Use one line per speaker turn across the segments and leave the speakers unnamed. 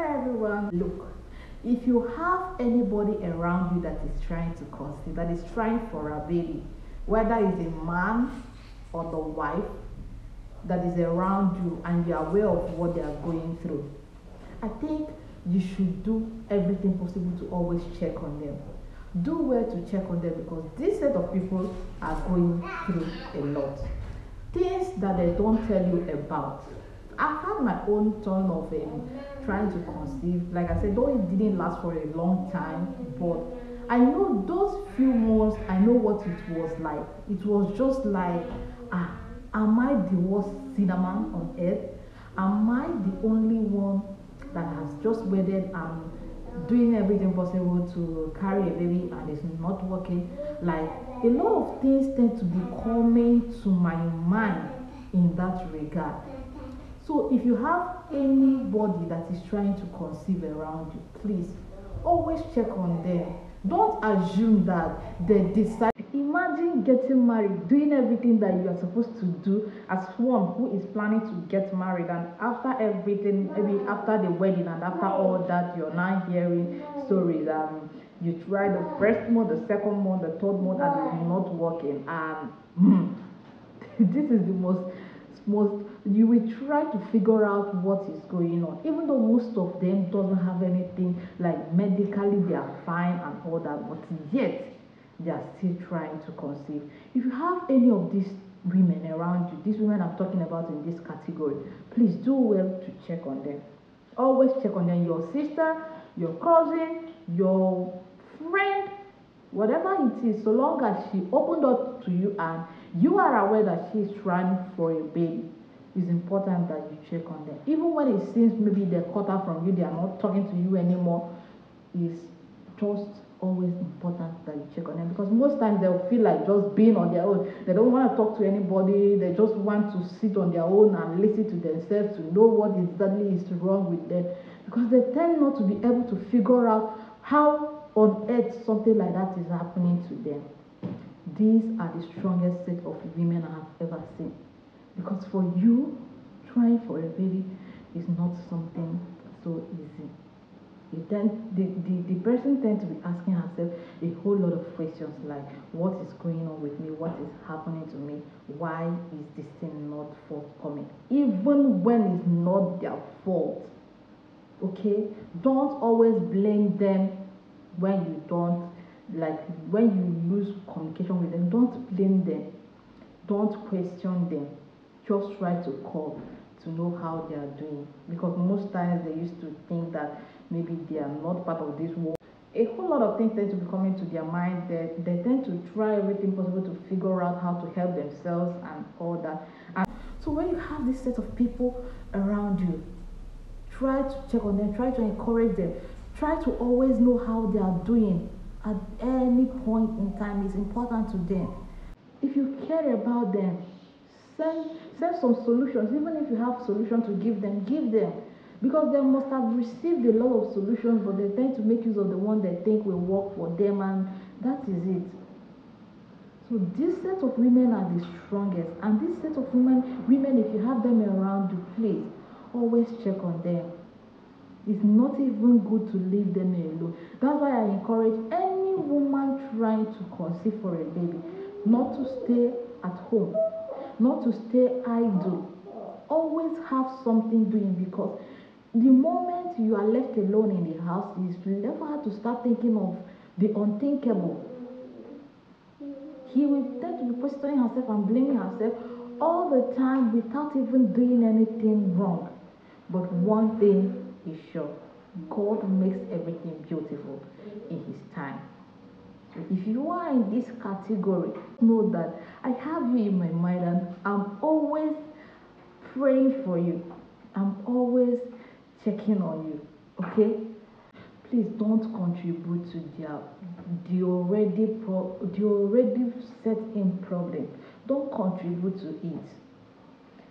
everyone. Look, if you have anybody around you that is trying to conceive, that is trying for a baby, whether it's a man or the wife that is around you and you're aware of what they are going through, I think you should do everything possible to always check on them. Do well to check on them, because this set of people are going through a lot. Things that they don't tell you about. I've had my own turn of trying to conceive. Like I said, though it didn't last for a long time, but I know those few months, I know what it was like. It was just like, am I the worst cinnamon on earth? Am I the only one that has just waited and doing everything possible to carry a baby and it's not working? Like, a lot of things tend to be coming to my mind in that regard. So if you have anybody that is trying to conceive around you, please always check on them. Don't assume that they decide. Imagine getting married, doing everything that you are supposed to do as one who is planning to get married, and after everything, maybe after the wedding and after all that, you're now hearing stories. You try the first month, the second month, the third month, and it's not working. And this is the most you will try to figure out what is going on, even though most of them doesn't have anything, like medically they are fine and all that, but yet they are still trying to conceive. If you have any of these women around you, these women I'm talking about in this category, please do well to check on them. Always check on them. Your sister, your cousin, your friend, whatever it is, so long as she opened up to you and you are aware that she is trying for a baby, it's important that you check on them. Even when it seems maybe they're cut out from you, they are not talking to you anymore, it's just always important that you check on them, because most times they'll feel like just being on their own. They don't want to talk to anybody. They just want to sit on their own and listen to themselves to know what exactly is wrong with them, because they tend not to be able to figure out how on earth something like that is happening to them. These are the strongest set of women I have ever seen, because for you, trying for a baby is not something so easy. The person tends to be asking herself a whole lot of questions, like, what is going on with me? What is happening to me? Why is this thing not forthcoming? Even when it's not their fault. Okay? Don't always blame them when you don't, like, when you lose communication with them. Don't blame them. Don't question them. Just try to call to know how they are doing, because most times they used to think that maybe they are not part of this world. A whole lot of things tend to be coming to their mind. They tend to try everything possible to figure out how to help themselves and all that. And so when you have this set of people around you, try to check on them, try to encourage them, try to always know how they are doing at any point in time. It's important to them. If you care about them, send some solutions. Even if you have solutions to give them, because they must have received a lot of solutions, but they tend to make use of the one they think will work for them, and that is it. So this set of women are the strongest, and this set of women, if you have them around you, please always check on them. It's not even good to leave them alone. That's why I encourage any woman trying to conceive for a baby not to stay at home, not to stay idle. Always have something doing, because the moment you are left alone in the house, it's never hard to start thinking of the unthinkable. He will tend to be questioning herself and blaming herself all the time without even doing anything wrong. But one thing is sure, God makes everything beautiful in His time. So if you are in this category, know that I have you in my mind, and I'm always praying for you. I'm always checking on you. Okay? Please don't contribute to the already set in problem. Don't contribute to it.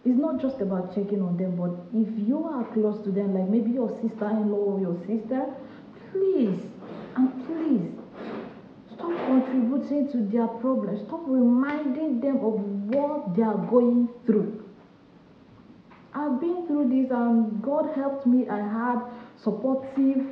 It's not just about checking on them, but if you are close to them, like maybe your sister-in-law or your sister, please stop contributing to their problems. Stop reminding them of what they are going through. I've been through this, and God helped me. I had supportive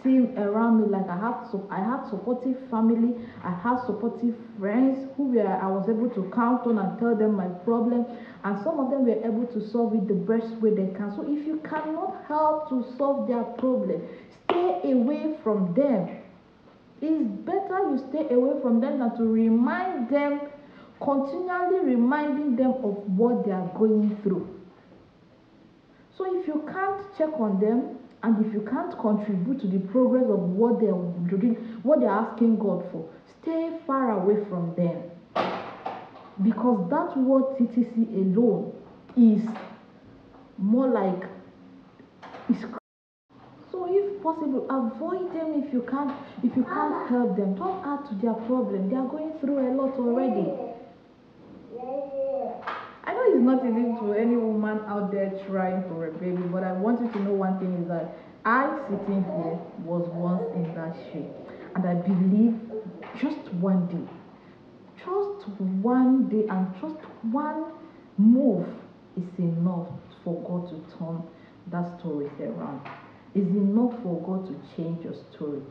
team around me. Like I had supportive family, I had supportive friends I was able to count on and tell them my problem, and some of them were able to solve it the best way they can. So if you cannot help to solve their problem, stay away from them. It's better you stay away from them than to remind them, continually reminding them of what they are going through. So if you can't check on them, and if you can't contribute to the progress of what they're doing, what they're asking God for, stay far away from them. Because that word TTC alone is more like, it's, so if possible, avoid them. If you can't help them, don't add to their problem. They are going through a lot already. I know it's not easy to any woman out there trying for a baby, but I want you to know one thing is that I, sitting here, was once in that shape. And I believe just one day, and just one move is enough for God to turn that story around. Is enough for God to change your story.